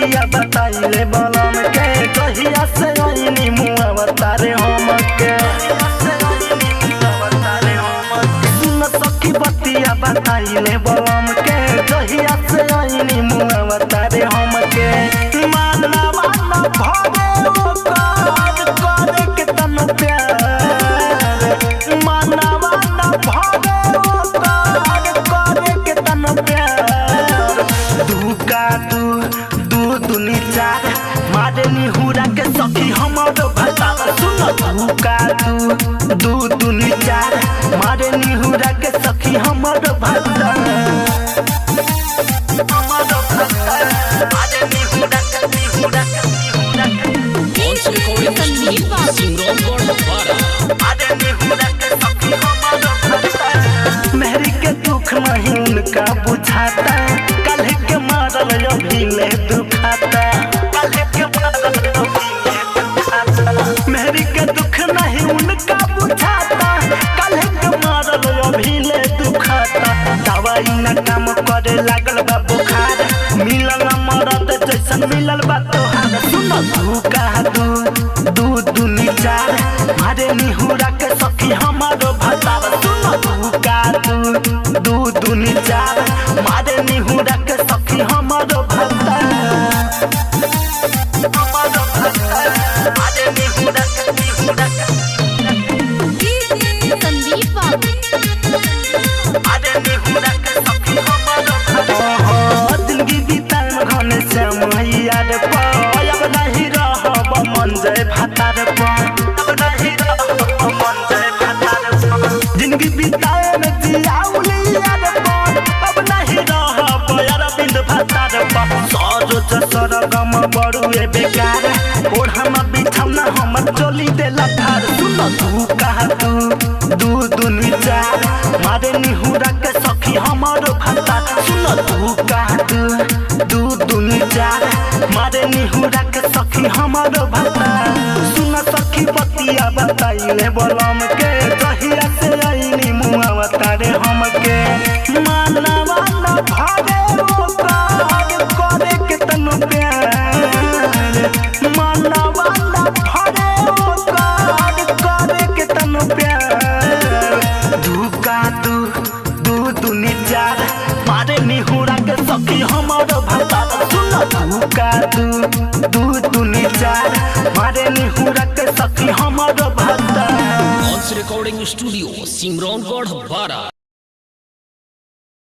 बतिया बताइले बलम के कहिया से आईनी मुआ बतारे हमके सुन सखी बतिया बताइले बलम के कहिया से आईनी मुआ बतारे हमके मानवा न भरे करे के तन प्यार मानवा न भरे करे के तन प्यार दुका दू दुनी चार मारे निहुरा के सखी हमरो भता सुन दुका दू दुनी चार मारे निहुरा के सखी हमरो भता मारे निहुरा के मेहरी के दुख नहीं उनका बुझाता कल के मारल अभी ले दुखाता कल के मारल अभी ले दुखाता मेहरी के दुख नहीं उनका बुझाता कल के मारल अभी ले दुखाता दवाई न काम करे लागल बा बुखार मिलल मरद जैसन मिलल बा तोहार सुन धुका दू दुनी चार मारे निहुरा के सखी हमारो भतार सुन धुका दू दुनी चार मारे निहुरा के सखी हमारो भतार मारे निहुरा के संदीप बाबू मारे निहुरा के सखी हमारो भतार जिंदगी बीतल घन से मैया रे अब नहीं रहब मन जय भतार अब नहीं रहब मन जय भतार जिंदगी बीताए में जियाउलिया रे अब नहीं रहब यार बिंद भतार सरो जसर गम बड़ुए बेकार ओढ़म बिछौना हम चोली देला थार सुन धुका दू दुनी चार मारे निहुरा के सखी हमारो भतार सुन धुका दू दुनी चार मारे निहुरा के सखी हमारो भतार सुन सखी बतिया बताइले बलम के कहिया से आईनी मुआ बतारे हमके मानवा न भागे करे के तन प्यार मानवा न भागे करे के तन प्यार धुका दू दुनी चार मारे निहुरा के सखी हमारो भतार सुन धुका दू दुनी चार मारे निहुरा के सखी हमारो भतार रिकॉर्डिंग स्टूडियो सिमरौनगढ़ बारा।